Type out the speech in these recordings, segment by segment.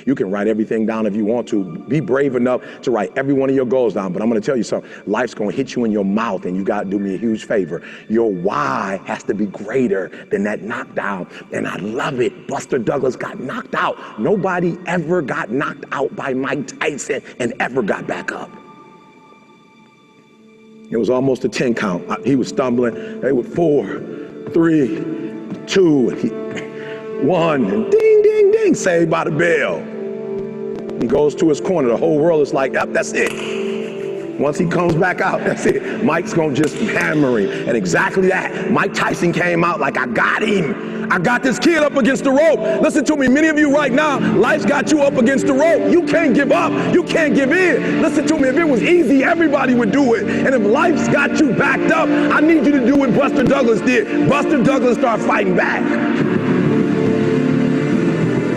You can write everything down if you want to. Be brave enough to write every one of your goals down. But I'm going to tell you something. Life's going to hit you in your mouth, and you got to do me a huge favor. Your why has to be greater than that knockdown. And I love it. Buster Douglas got knocked out. Nobody ever got knocked out by Mike Tyson and ever got back up. It was almost a 10 count. He was stumbling. They were 4, 3, 2, 1, and ding, ding, ding, saved by the bell. He goes to his corner. The whole world is like, yep, that's it. Once he comes back out, that's it. Mike's gonna just hammer him. And exactly that. Mike Tyson came out like, I got him. I got this kid up against the rope. Listen to me, many of you right now, life's got you up against the rope. You can't give up. You can't give in. Listen to me, if it was easy, everybody would do it. And if life's got you backed up, I need you to do what Buster Douglas did. Buster Douglas started fighting back.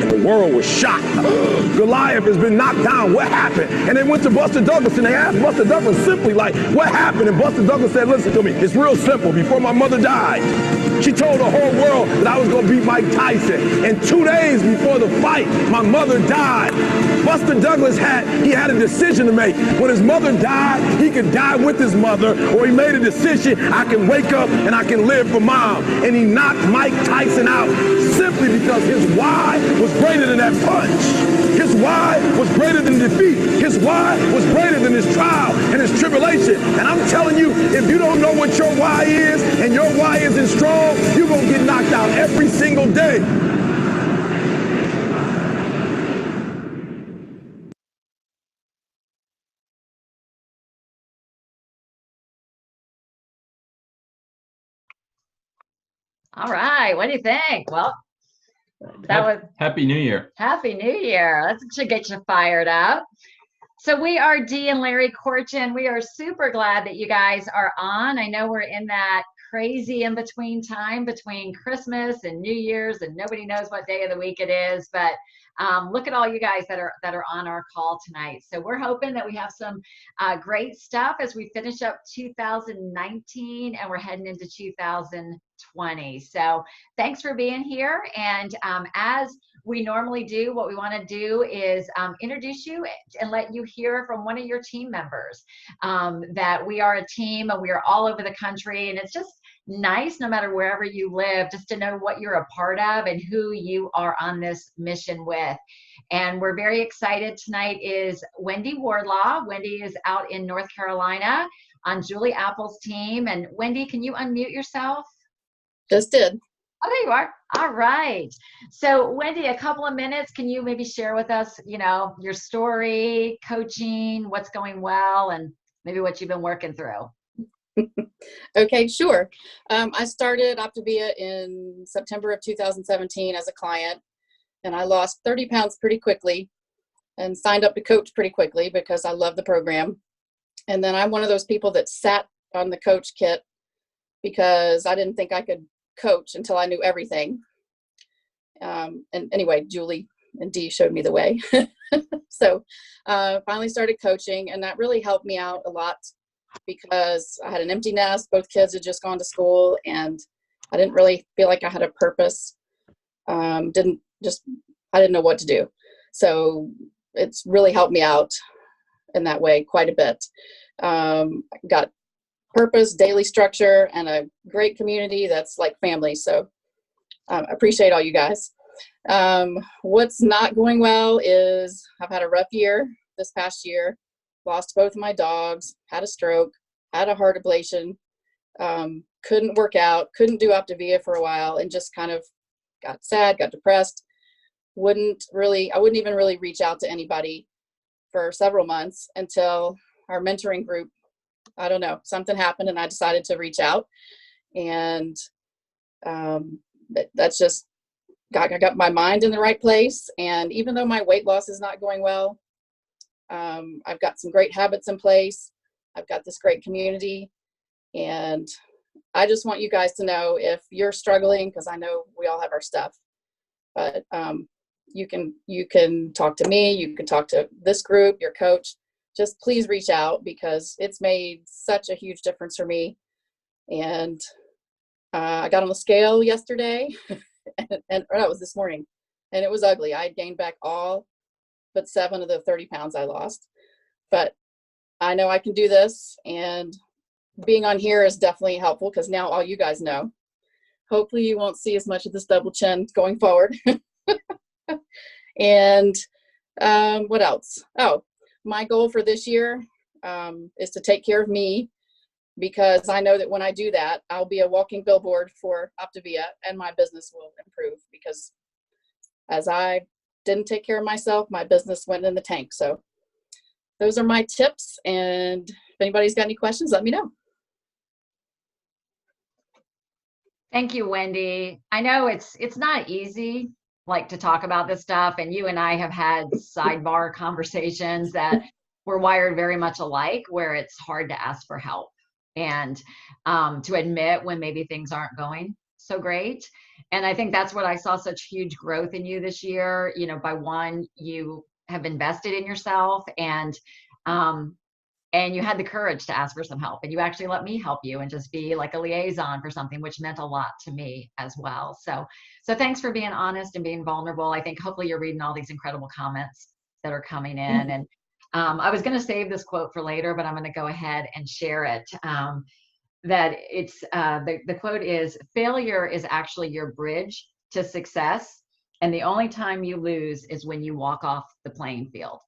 The world was shocked. Goliath has been knocked down. What happened? And they went to Buster Douglas and they asked Buster Douglas simply like, what happened? And Buster Douglas said, listen to me, it's real simple. Before my mother died, she told the whole world that I was going to beat Mike Tyson. And 2 days before the fight, my mother died. Buster Douglas had a decision to make. When his mother died, he could die with his mother, or he made a decision, I can wake up and I can live for mom. And he knocked Mike Tyson out simply because his why was greater than that punch. His why was greater than defeat. His why was greater than his trial and his tribulation. And I'm telling you, if you don't know what your why is and your why isn't strong, you're going to get knocked out every single day. All right. What do you think? Well, that was Happy New Year. Happy New Year. That should get you fired up. So we are Dee and Larry Korchin. We are super glad that you guys are on. I know we're in that crazy in between time between Christmas and New Year's, and nobody knows what day of the week it is, but look at all you guys that are on our call tonight. So we're hoping that we have some great stuff as we finish up 2019 and we're heading into 2020. So thanks for being here. And as we normally do, what we want to do is introduce you and let you hear from one of your team members, that we are a team and we are all over the country, and it's just nice, no matter wherever you live, just to know what you're a part of and who you are on this mission with. And we're very excited. Tonight is Wendy Wardlaw. Wendy is out in North Carolina on Julie Apple's team. And Wendy, can you unmute yourself? Just did. Oh, there you are. All right. So Wendy, a couple of minutes, can you maybe share with us, you know, your story, coaching, what's going well, and maybe what you've been working through? Okay, sure. I started Optavia in September of 2017 as a client, and I lost 30 pounds pretty quickly and signed up to coach pretty quickly because I love the program. And then I'm one of those people that sat on the coach kit because I didn't think I could coach until I knew everything. And anyway, Julie and Dee showed me the way. So finally started coaching, and that really helped me out a lot because I had an empty nest. Both kids had just gone to school, and I didn't really feel like I had a purpose. I didn't know what to do. So it's really helped me out in that way quite a bit. Got purpose, daily structure, and a great community that's like family. So I appreciate all you guys. What's not going well is I've had a rough year this past year. Lost both of my dogs, had a stroke, had a heart ablation, couldn't work out, couldn't do Optavia for a while, and just kind of got sad, got depressed. I wouldn't even really reach out to anybody for several months until our mentoring group, I don't know, something happened and I decided to reach out. And that's just I got my mind in the right place. And even though my weight loss is not going well, I've got some great habits in place. I've got this great community, and I just want you guys to know if you're struggling, because I know we all have our stuff, but you can talk to me, you can talk to this group, your coach. Just please reach out, because it's made such a huge difference for me. And I got on the scale yesterday, or that was this morning, and it was ugly. I had gained back all but 7 of the 30 pounds I lost. But I know I can do this, and being on here is definitely helpful because now all you guys know. Hopefully you won't see as much of this double chin going forward. And what else? Oh, my goal for this year is to take care of me, because I know that when I do that, I'll be a walking billboard for Optavia and my business will improve, because as I didn't take care of myself, my business went in the tank. So those are my tips. And if anybody's got any questions, let me know. Thank you, Wendy. I know it's not easy, like, to talk about this stuff, and you and I have had sidebar conversations that we're wired very much alike, where it's hard to ask for help and to admit when maybe things aren't going so great. And I think that's what I saw such huge growth in you this year. You know, by one, you have invested in yourself, and you had the courage to ask for some help, and you actually let me help you and just be like a liaison for something, which meant a lot to me as well. So thanks for being honest and being vulnerable. I think hopefully you're reading all these incredible comments that are coming in. And I was going to save this quote for later, but I'm going to go ahead and share it. That it's the quote is, "Failure is actually your bridge to success, and the only time you lose is when you walk off the playing field."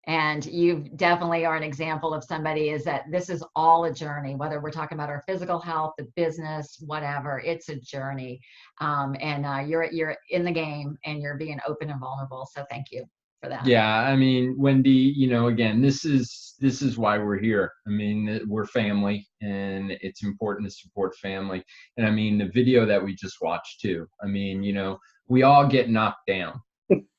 And you definitely are an example of somebody, is that this is all a journey, whether we're talking about our physical health, the business, whatever, it's a journey. You're in the game and you're being open and vulnerable. So thank you for that. Yeah, I mean, Wendy, again, this is why we're here. I mean, we're family, and it's important to support family. And I mean, the video that we just watched too, I mean, we all get knocked down.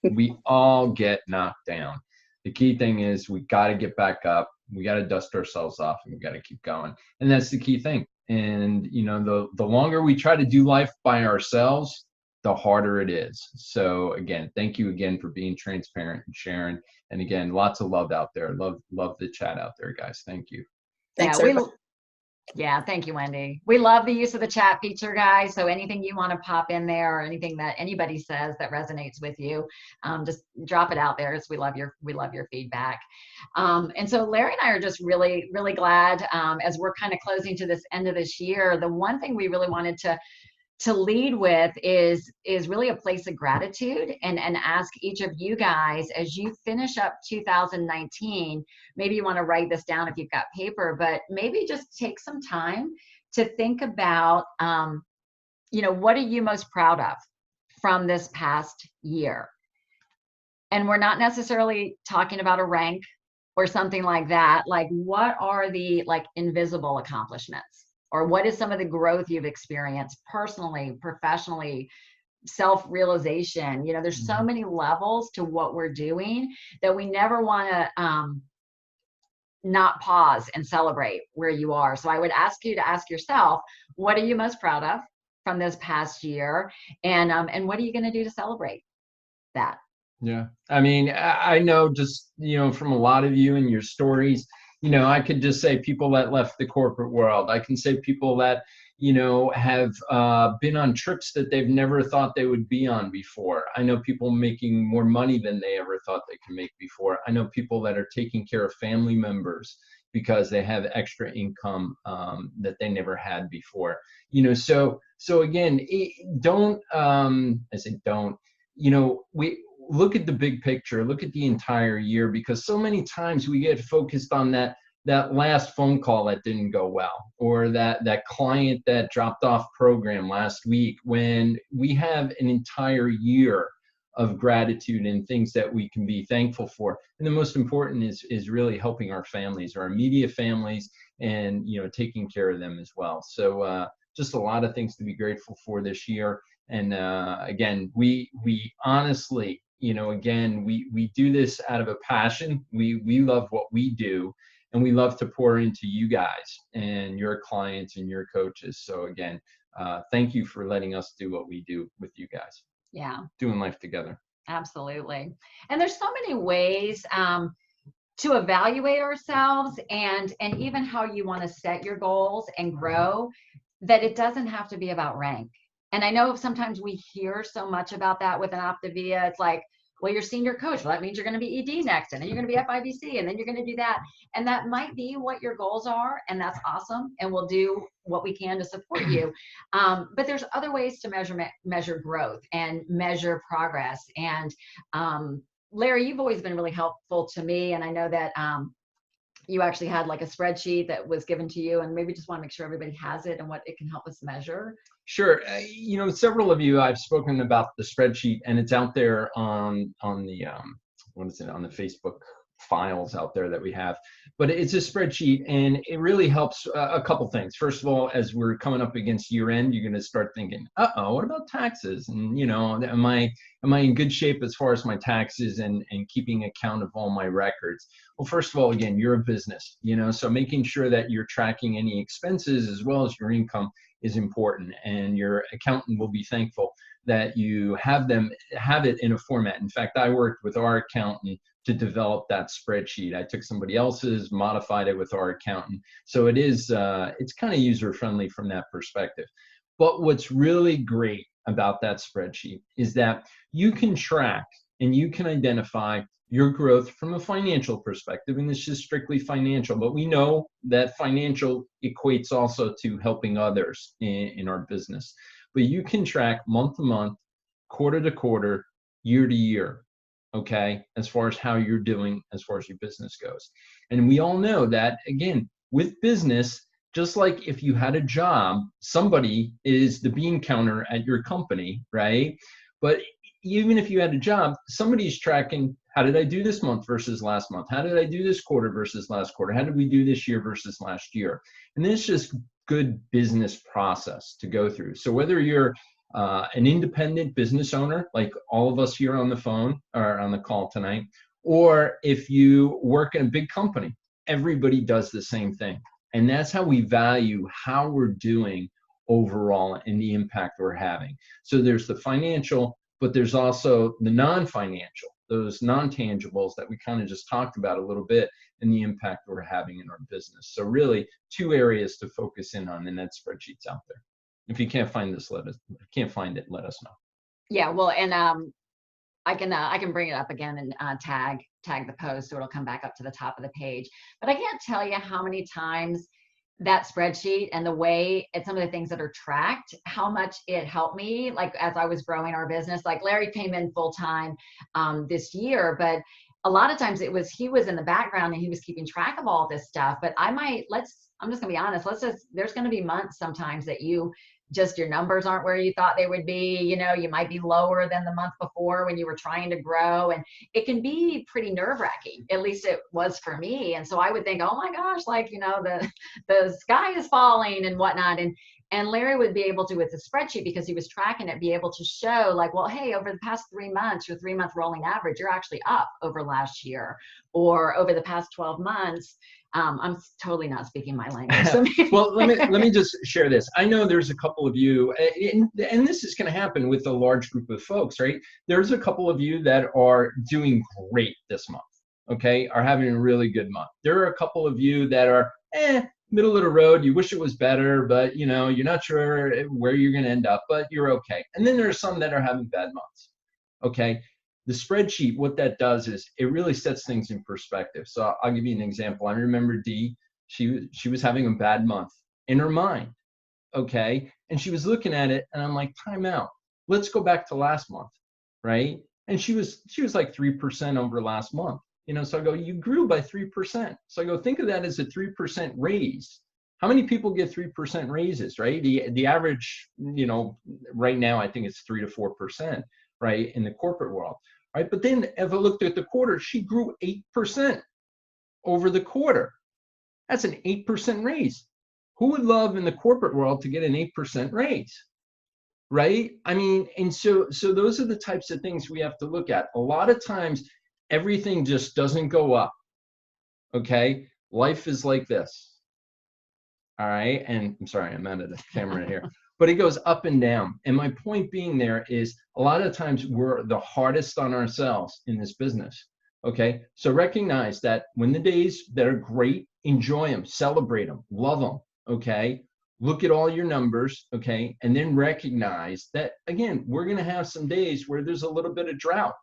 We all get knocked down. The key thing is we got to get back up. We got to dust ourselves off, and we got to keep going. And that's the key thing. And, the longer we try to do life by ourselves, the harder it is. So again, thank you again for being transparent and sharing. And again, lots of love out there. Love the chat out there, guys. Thank you. Thanks, yeah, thank you, Wendy. We love the use of the chat feature, guys. So anything you want to pop in there, or anything that anybody says that resonates with you, just drop it out there. We love your feedback. And so Larry and I are just really, really glad, as we're kind of closing to this end of this year. The one thing we really wanted to lead with is really a place of gratitude, and ask each of you guys, as you finish up 2019, maybe you want to write this down if you've got paper, but maybe just take some time to think about, what are you most proud of from this past year? And we're not necessarily talking about a rank or something like that. Like, what are the invisible accomplishments? Or what is some of the growth you've experienced personally, professionally, self-realization? There's so many levels to what we're doing that we never want to not pause and celebrate where you are. So I would ask you to ask yourself, what are you most proud of from this past year? And what are you going to do to celebrate that? Yeah. I mean, I know just, from a lot of you and your stories, I could just say people that left the corporate world. I can say people that, have been on trips that they've never thought they would be on before. I know people making more money than they ever thought they could make before. I know people that are taking care of family members because they have extra income that they never had before. So again, we look at the big picture, look at the entire year, because so many times we get focused on that last phone call that didn't go well, or that client that dropped off program last week, when we have an entire year of gratitude and things that we can be thankful for. And the most important is really helping our families, our immediate families, and taking care of them as well. So just a lot of things to be grateful for this year. And again, we honestly, again, we do this out of a passion. We love what we do, and we love to pour into you guys and your clients and your coaches. So again, thank you for letting us do what we do with you guys. Yeah. Doing life together. Absolutely. And there's so many ways to evaluate ourselves, and even how you want to set your goals and grow, that it doesn't have to be about rank. And I know sometimes we hear so much about that with an Optavia. It's like, Well, you're senior coach. Well, that means you're going to be ED next, and then you're going to be FIBC, and then you're going to do that. And that might be what your goals are, and that's awesome. And we'll do what we can to support you. But there's other ways to measure growth and measure progress. And Larry, you've always been really helpful to me, and I know that you actually had like a spreadsheet that was given to you, and maybe just want to make sure everybody has it and what it can help us measure. Sure. You know, several of you, I've spoken about the spreadsheet, and it's out there on the what is it, on the Facebook files out there that we have. But it's a spreadsheet, and it really helps a couple things. First of all, as we're coming up against year end, you're going to start thinking, what about taxes? And you know, am I in good shape as far as my taxes and keeping account of all my records? Well, first of all, again, you're a business, you know, so making sure that you're tracking any expenses as well as your income is important, and your accountant will be thankful that you have it in a format. In fact, I worked with our accountant to develop that spreadsheet. I took somebody else's, modified it with our accountant. So it is, it's kind of user friendly from that perspective. But what's really great about that spreadsheet is that you can track and you can identify your growth from a financial perspective, and it's just strictly financial. But we know that financial equates also to helping others in our business. But you can track month to month, quarter to quarter, year to year, okay, as far as how you're doing as far as your business goes. And we all know that, again, with business, just like if you had a job, somebody is the bean counter at your company, right? But even if you had a job, somebody's tracking, how did I do this month versus last month? How did I do this quarter versus last quarter? How did we do this year versus last year? And this is just good business process to go through. So whether you're an independent business owner, like all of us here on the phone or on the call tonight, or if you work in a big company, everybody does the same thing. And that's how we value how we're doing overall and the impact we're having. So there's the financial, but there's also the non-financial, those non-tangibles that we kind of just talked about a little bit, and the impact we're having in our business. So really 2 areas to focus in on, and that spreadsheet's out there. If you can't find this, let us know. Yeah, well, and I can bring it up again and tag the post, so it'll come back up to the top of the page. But I can't tell you how many times that spreadsheet and the way it's some of the things that are tracked, how much it helped me, like as I was growing our business. Like Larry came in full time this year, but a lot of times he was in the background and he was keeping track of all this stuff. But I'm just gonna be honest, there's gonna be months sometimes that your numbers aren't where you thought they would be. You know, you might be lower than the month before when you were trying to grow, and it can be pretty nerve-wracking. At least it was for me. And so I would think, oh my gosh, like, you know, the sky is falling and whatnot. And Larry would be able to, with the spreadsheet, because he was tracking it, be able to show like, well, hey, over the past 3 months, your 3-month rolling average, you're actually up over last year, or over the past 12 months. I'm totally not speaking my language. So well, let me just share this. I know there's a couple of you, and this is going to happen with a large group of folks, right? There's a couple of you that are doing great this month, okay, are having a really good month. There are a couple of you that are middle of the road. You wish it was better, but you know, you're not sure where you're going to end up, but you're okay. And then there are some that are having bad months, okay? The spreadsheet, what that does is it really sets things in perspective. So I'll give you an example. I remember Dee, she was having a bad month in her mind, okay? And she was looking at it, and I'm like, time out. Let's go back to last month, right? And she was like 3% over last month. You know, so I go, you grew by 3%. So I go, think of that as a 3% raise. How many people get 3% raises, right? The average, you know, right now I think it's 3 to 4%, right, in the corporate world, right? But then if I looked at the quarter, she grew 8% over the quarter. That's an 8% raise. Who would love in the corporate world to get an 8% raise, right? I mean, and so those are the types of things we have to look at. A lot of times, everything just doesn't go up, okay? Life is like this, all right? And I'm sorry, I'm out of the camera here. But it goes up and down. And my point being there is a lot of times we're the hardest on ourselves in this business, okay? So recognize that when the days that are great, enjoy them, celebrate them, love them, okay? Look at all your numbers, okay? And then recognize that, again, we're gonna have some days where there's a little bit of drought,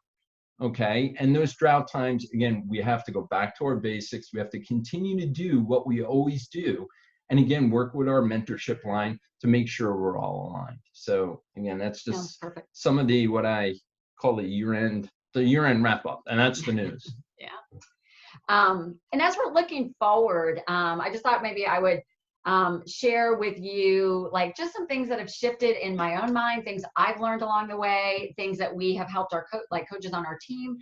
Okay. And those drought times, again, we have to go back to our basics. We have to continue to do what we always do. And again, work with our mentorship line to make sure we're all aligned. So again, that's No, just perfect. some of the, what I call the year-end wrap up. And that's the news. Yeah. And as we're looking forward, I just thought maybe I would share with you like just some things that have shifted in my own mind, things I've learned along the way, things that we have helped our coaches on our team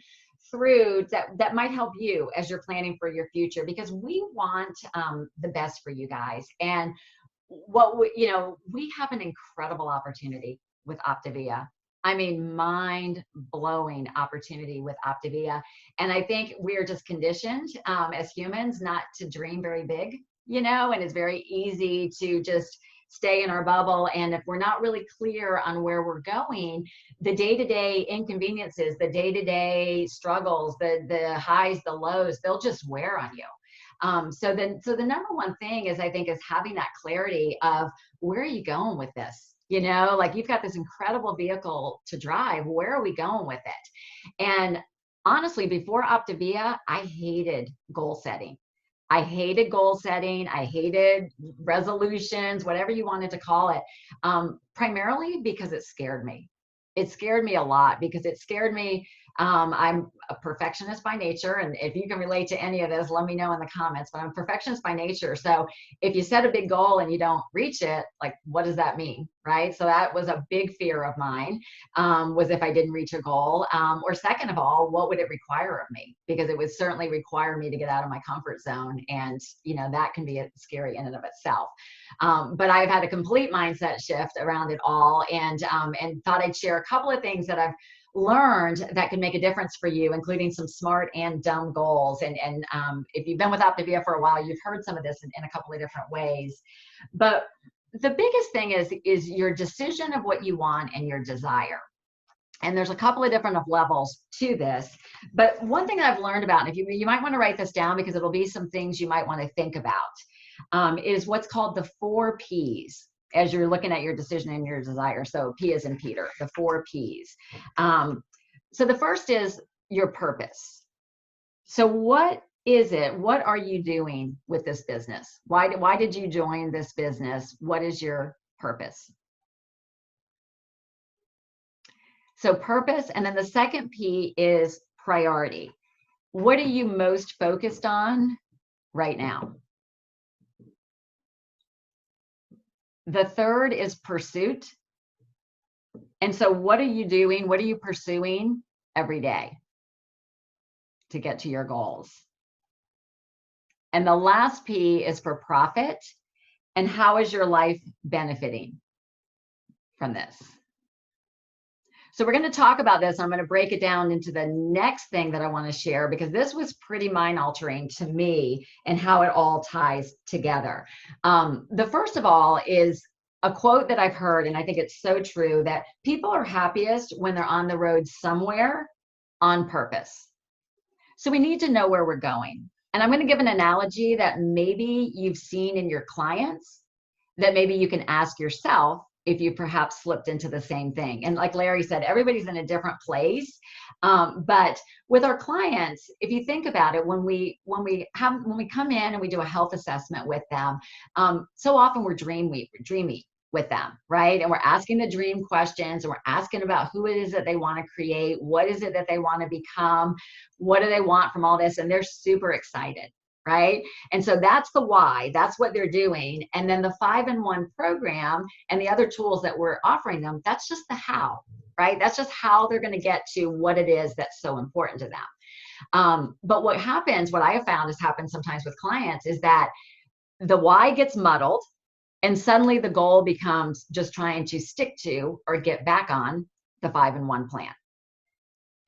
through that might help you as you're planning for your future, because we want the best for you guys. And we have an incredible opportunity with Optavia. I mean, mind-blowing opportunity with Optavia. And I think we're just conditioned as humans not to dream very big, and it's very easy to just stay in our bubble. And if we're not really clear on where we're going, the day-to-day inconveniences, the day-to-day struggles, the highs, the lows, they'll just wear on you. So the number one thing is, I think, is having that clarity of where are you going with this? Like you've got this incredible vehicle to drive. Where are we going with it? And honestly, before Optavia, I hated goal setting. I hated goal setting. I hated resolutions, whatever you wanted to call it, primarily because it scared me. It scared me a lot because it scared me. I'm a perfectionist by nature. And if you can relate to any of this, let me know in the comments, but I'm a perfectionist by nature. So if you set a big goal and you don't reach it, like, what does that mean? Right. So that was a big fear of mine, was if I didn't reach a goal, or second of all, what would it require of me? Because it would certainly require me to get out of my comfort zone. And, that can be scary in and of itself. But I've had a complete mindset shift around it all, and thought I'd share a couple of things that I've learned that can make a difference for you, including some smart and dumb goals. And if you've been with Optavia for a while, you've heard some of this in a couple of different ways. But the biggest thing is your decision of what you want and your desire. And there's a couple of different levels to this. But one thing that I've learned about, and if you might want to write this down because it'll be some things you might want to think about, is what's called the 4 Ps as you're looking at your decision and your desire. So P as in Peter, the 4 Ps. So the first is your purpose. So what is it? What are you doing with this business? Why did you join this business? What is your purpose? So purpose. And then the second P is priority. What are you most focused on right now? The third is pursuit. And so what are you doing? What are you pursuing every day to get to your goals? And the last P is for profit. And how is your life benefiting from this? So we're going to talk about this. I'm going to break it down into the next thing that I want to share, because this was pretty mind-altering to me and how it all ties together. The first of all is a quote that I've heard, and I think it's so true, that people are happiest when they're on the road somewhere on purpose. So we need to know where we're going. And I'm going to give an analogy that maybe you've seen in your clients, that maybe you can ask yourself if you perhaps slipped into the same thing. And like Larry said, everybody's in a different place. But with our clients, if you think about it, when we come in and we do a health assessment with them, so often we're dreamy with them, right? And we're asking the dream questions, and we're asking about who it is that they want to create, what is it that they want to become, what do they want from all this, and they're super excited. Right? And so that's the why, that's what they're doing. And then the 5-in-1 program and the other tools that we're offering them, that's just the how, right? That's just how they're going to get to what it is that's so important to them. But what I have found has happened sometimes with clients is that the why gets muddled, and suddenly the goal becomes just trying to stick to or get back on the 5-in-1 plan.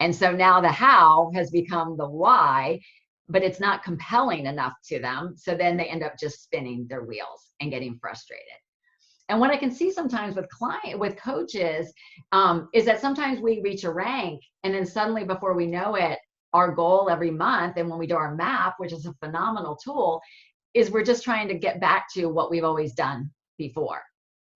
And so now the how has become the why, but it's not compelling enough to them. So then they end up just spinning their wheels and getting frustrated. And what I can see sometimes with coaches, is that sometimes we reach a rank, and then suddenly before we know it, our goal every month, and when we do our map, which is a phenomenal tool, is we're just trying to get back to what we've always done before,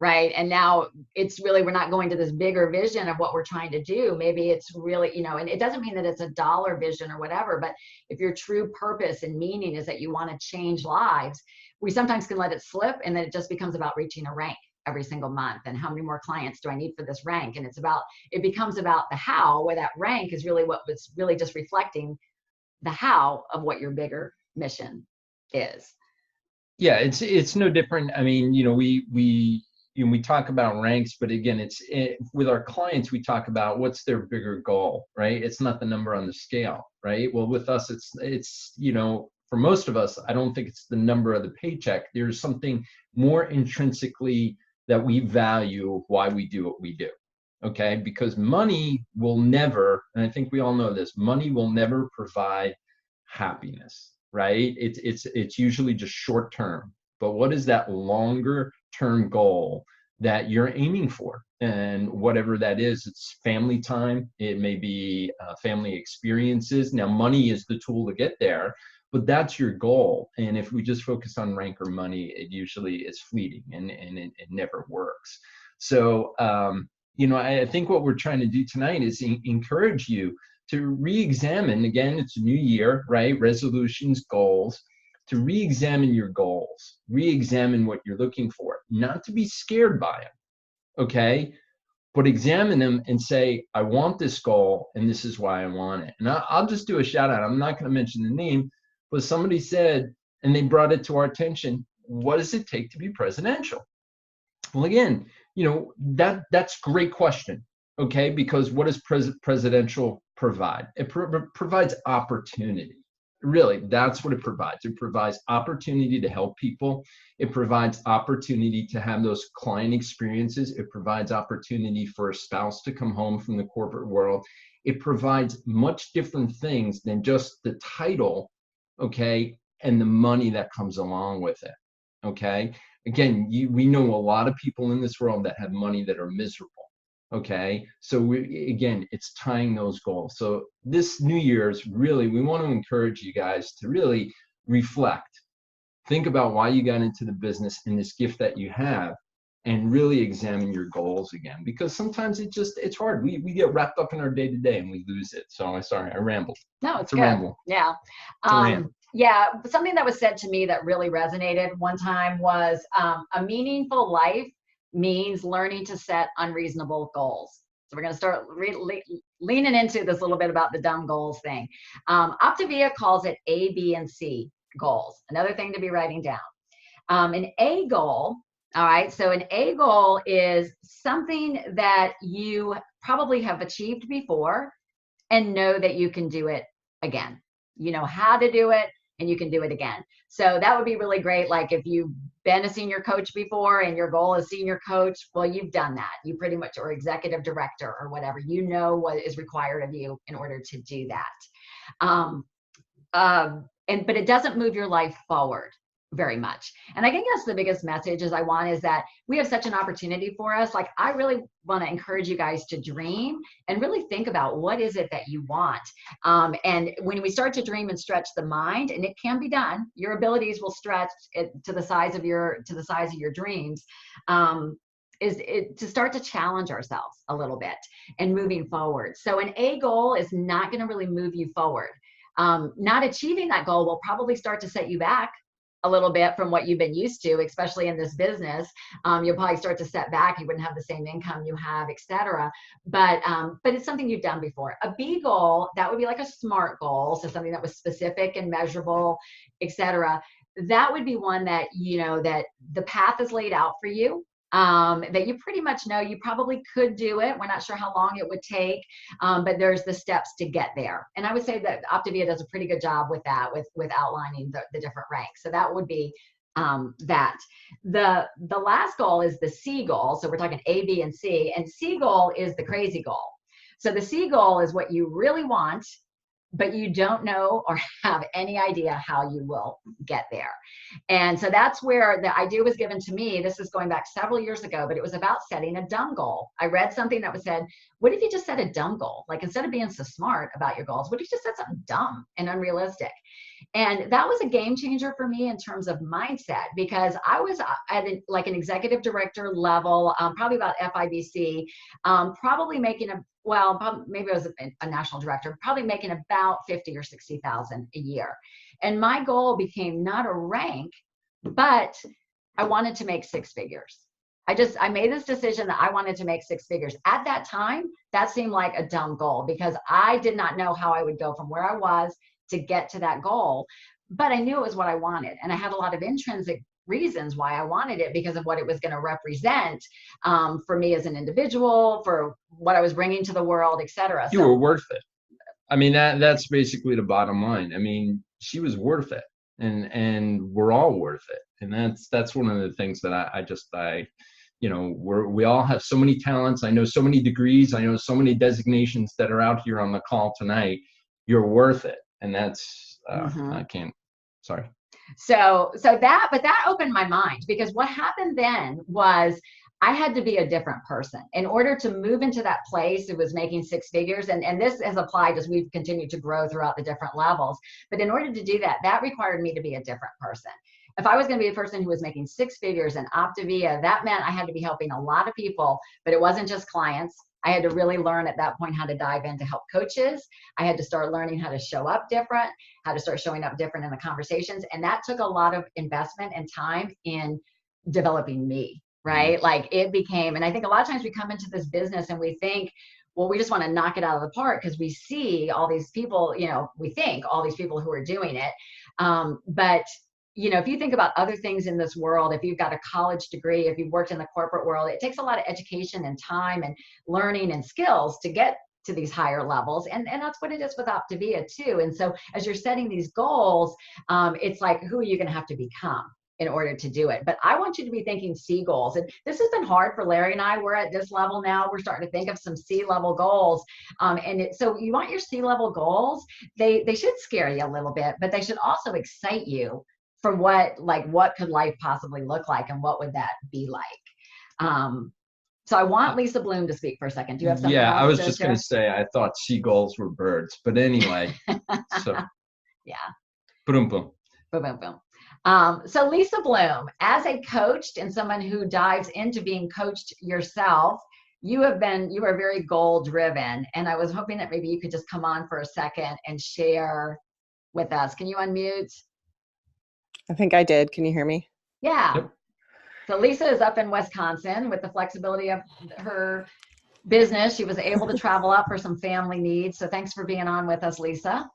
right? And now it's really, we're not going to this bigger vision of what we're trying to do. Maybe it's really, you know, and it doesn't mean that it's a dollar vision or whatever, but if your true purpose and meaning is that you want to change lives, we sometimes can let it slip, and then it just becomes about reaching a rank every single month, and how many more clients do I need for this rank? And it becomes about the how, where that rank is really what was really just reflecting the how of what your bigger mission is. Yeah, it's no different. I mean, you know, we talk about ranks, but again, with our clients, we talk about what's their bigger goal, right? It's not the number on the scale, right? Well, with us, it's you know, for most of us, I don't think it's the number of the paycheck. There's something more intrinsically that we value why we do what we do. Okay, because money will never, and I think we all know this, money will never provide happiness, right? It's usually just short term. But what is that longer term goal that you're aiming for? And whatever that is, it's family time, it may be family experiences. Now, money is the tool to get there, but that's your goal. And if we just focus on rank or money, it usually is fleeting, and it never works. So, you know, I think what we're trying to do tonight is encourage you to re-examine. Again, it's a new year, right? Resolutions, goals. To re-examine your goals, re-examine what you're looking for, not to be scared by them, okay? But examine them and say, I want this goal, and this is why I want it. And I'll just do a shout out. I'm not going to mention the name, but somebody said, and they brought it to our attention, what does it take to be presidential? Well, again, you know, that's a great question, okay? Because what does presidential provide? It provides opportunity. Really, that's what it provides. It provides opportunity to help people. It provides opportunity to have those client experiences. It provides opportunity for a spouse to come home from the corporate world. It provides much different things than just the title, okay, and the money that comes along with it, okay? Again, we know a lot of people in this world that have money that are miserable. Okay, so again, it's tying those goals. So this New Year's, really, we want to encourage you guys to really reflect, think about why you got into the business and this gift that you have, and really examine your goals again. Because sometimes it's hard. We get wrapped up in our day to day and we lose it. So I'm sorry, I rambled. No, it's a good. ramble. Yeah. Yeah, something that was said to me that really resonated one time was a meaningful life means learning to set unreasonable goals. So we're going to start leaning into this a little bit about the dumb goals thing. Optavia calls it A, B, and C goals. Another thing to be writing down. An A goal, all right, so an A goal is something that you probably have achieved before and know that you can do it again. You know how to do it, and you can do it again. So that would be really great. Like if you've been a senior coach before and your goal is senior coach, well, you've done that. You pretty much, or executive director or whatever, you know what is required of you in order to do that. But it doesn't move your life forward very much. And I think that's the biggest message is that we have such an opportunity for us. Like I really want to encourage you guys to dream and really think about what is it that you want. And when we start to dream and stretch the mind, and it can be done, your abilities will stretch it to the size of your dreams. Is it to start to challenge ourselves a little bit and moving forward. So an A goal is not going to really move you forward. Not achieving that goal will probably start to set you back a little bit from what you've been used to, especially in this business. You'll probably start to set back. You wouldn't have the same income you have, et cetera. But it's something you've done before. A B goal, that would be like a SMART goal. So something that was specific and measurable, et cetera. That would be one that, you know, that the path is laid out for you. That you pretty much know you probably could do it. We're not sure how long it would take, but there's the steps to get there. And I would say that Optavia does a pretty good job with that, with outlining the different ranks. So that would be that. The last goal is the C goal. So we're talking A, B, and C. And C goal is the crazy goal. So the C goal is what you really want, but you don't know or have any idea how you will get there. And so that's where the idea was given to me. This is going back several years ago, but it was about setting a dumb goal. I read something that was said, what if you just set a dumb goal? Like instead of being so smart about your goals, what if you just set something dumb and unrealistic? And that was a game changer for me in terms of mindset, because I was at like an executive director level, probably about FIBC, probably making maybe I was a national director, probably making about 50 or 60,000 a year. And my goal became not a rank, but I wanted to make six figures. I made this decision that I wanted to make six figures. At that time, that seemed like a dumb goal because I did not know how I would go from where I was to get to that goal. But I knew it was what I wanted. And I had a lot of intrinsic reasons why I wanted it because of what it was going to represent for me as an individual, for what I was bringing to the world, et cetera. You were worth it. I mean, that's basically the bottom line. I mean, she was worth it, and we're all worth it. And that's one of the things that I you know, we all have so many talents. I know so many degrees. I know so many designations that are out here on the call tonight. You're worth it. And that's, I can't, sorry. So that opened my mind, because what happened then was I had to be a different person in order to move into that place. It was making six figures. And this has applied as we've continued to grow throughout the different levels. But in order to do that, that required me to be a different person. If I was going to be a person who was making six figures in Optavia, that meant I had to be helping a lot of people, but it wasn't just clients. I had to really learn at that point how to dive in to help coaches. I had to start learning how to show up different, how to start showing up different in the conversations. And that took a lot of investment and time in developing me, right? Like it became, and I think a lot of times we come into this business and we think, well, we just want to knock it out of the park because we see all these people, you know, we think all these people who are doing it. But you know, if you think about other things in this world, if you've got a college degree, if you've worked in the corporate world, it takes a lot of education and time and learning and skills to get to these higher levels. And that's what it is with Optavia too. And so as you're setting these goals, it's like, who are you going to have to become in order to do it? But I want you to be thinking C goals. And this has been hard for Larry and I. We're at this level now. We're starting to think of some C-level goals. So you want your C-level goals. They should scare you a little bit, but they should also excite you for what could life possibly look like and what would that be like? So I want Lisa Bloom to speak for a second. Do you have something else? Yeah, I was just going to say, I thought seagulls were birds, but anyway. So yeah. Boom, boom. Boom, boom, boom. So Lisa Bloom, as a coach and someone who dives into being coached yourself, you are very goal driven. And I was hoping that maybe you could just come on for a second and share with us. Can you unmute? I think I did. Can you hear me? Yeah. Yep. So Lisa is up in Wisconsin with the flexibility of her business. She was able to travel up for some family needs. So thanks for being on with us, Lisa.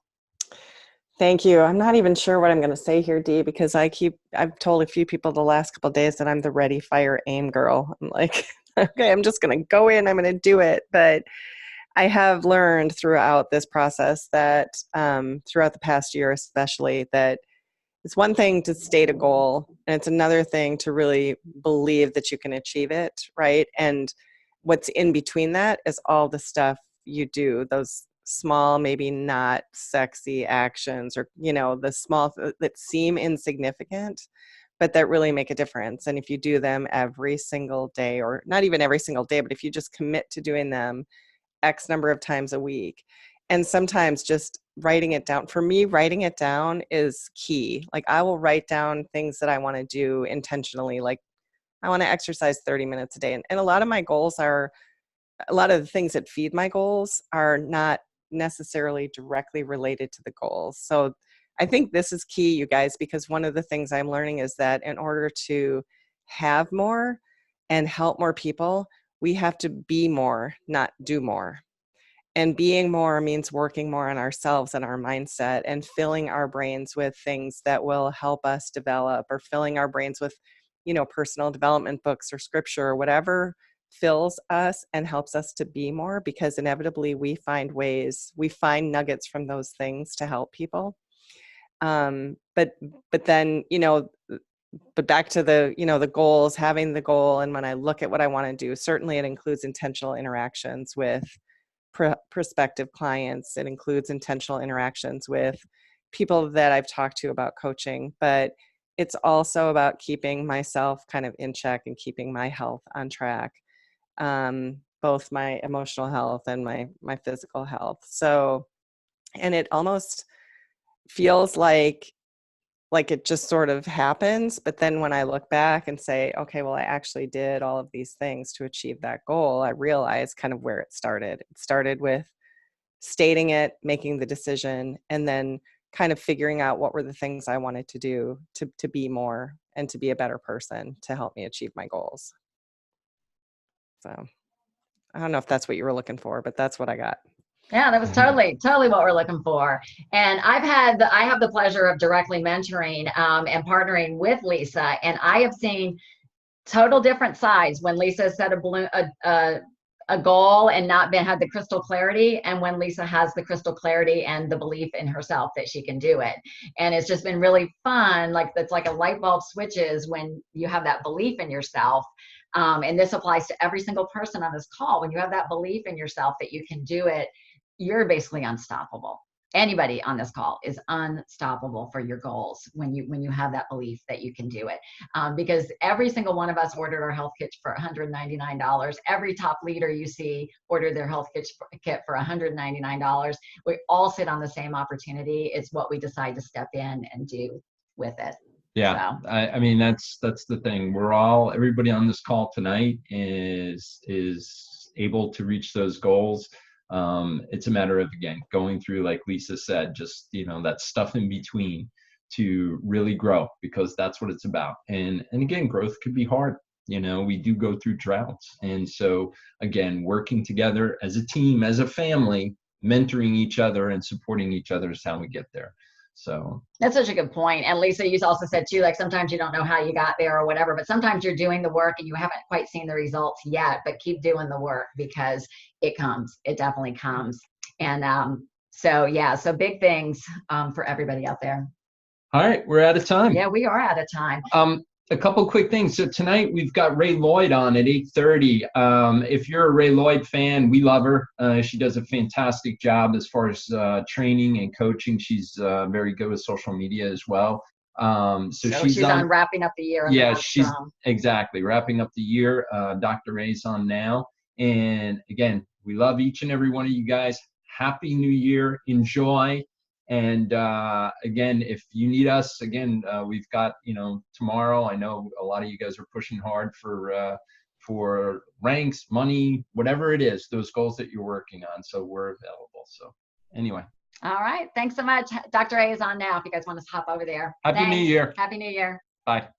Thank you. I'm not even sure what I'm going to say here, Dee, because I've told a few people the last couple of days that I'm the ready, fire, aim girl. I'm like, okay, I'm just going to go in, I'm going to do it. But I have learned throughout this process that throughout the past year, especially, that it's one thing to state a goal, and it's another thing to really believe that you can achieve it, right? And what's in between that is all the stuff you do, those small, maybe not sexy actions, or, you know, the small that seem insignificant, but that really make a difference. And if you do them every single day, or not even every single day, but if you just commit to doing them X number of times a week, and sometimes just writing it down. For me, writing it down is key. Like I will write down things that I want to do intentionally. Like I want to exercise 30 minutes a day. And a lot of my goals are, a lot of the things that feed my goals are not necessarily directly related to the goals. So I think this is key, you guys, because one of the things I'm learning is that in order to have more and help more people, we have to be more, not do more. And being more means working more on ourselves and our mindset, and filling our brains with things that will help us develop, or filling our brains with, you know, personal development books or scripture or whatever fills us and helps us to be more, because inevitably we find nuggets from those things to help people. But then, you know, but back to the, you know, the goals, having the goal. And when I look at what I want to do, certainly it includes intentional interactions with prospective clients. It includes intentional interactions with people that I've talked to about coaching, but it's also about keeping myself kind of in check and keeping my health on track, both my emotional health and my physical health. So, and it almost, feels like it just sort of happens. But then when I look back and say, okay, well, I actually did all of these things to achieve that goal, I realize kind of where it started. It started with stating it, making the decision, and then kind of figuring out what were the things I wanted to do to be more and to be a better person to help me achieve my goals. So I don't know if that's what you were looking for, but that's what I got. Yeah, that was totally what we're looking for. And I have the pleasure of directly mentoring and partnering with Lisa, and I have seen total different sides when Lisa set a goal and not had the crystal clarity, and when Lisa has the crystal clarity and the belief in herself that she can do it. And it's just been really fun. Like, it's like a light bulb switches when you have that belief in yourself. And this applies to every single person on this call. When you have that belief in yourself that you can do it, you're basically unstoppable. Anybody on this call is unstoppable for your goals when you have that belief that you can do it. Because every single one of us ordered our health kit for $199. Every top leader you see ordered their health kit for $199. We all sit on the same opportunity. It's what we decide to step in and do with it. Yeah, So. I mean, that's the thing. Everybody on this call tonight is able to reach those goals. It's a matter of, again, going through, like Lisa said, just, that stuff in between to really grow, because that's what it's about. And again, growth could be hard. We do go through droughts. And so, again, working together as a team, as a family, mentoring each other and supporting each other is how we get there. So that's such a good point. And Lisa, you also said too, like, sometimes you don't know how you got there or whatever, but sometimes you're doing the work and you haven't quite seen the results yet, but keep doing the work, because it comes. It definitely comes. And so big things for everybody out there. All right, we're out of time. Yeah, we are out of time. A couple quick things. So tonight we've got Ray Lloyd on at 8:30. If you're a Ray Lloyd fan, we love her. She does a fantastic job as far as training and coaching. She's very good with social media as well. So she's on wrapping up the year. Yeah, she's exactly wrapping up the year. Dr. Ray's on now. And again, we love each and every one of you guys. Happy New Year. Enjoy. And again, if you need us, again, we've got, tomorrow. I know a lot of you guys are pushing hard for ranks, money, whatever it is, those goals that you're working on. So we're available. So anyway. All right. Thanks so much. Dr. A is on now if you guys want to hop over there. Happy New Year. Happy New Year. Bye.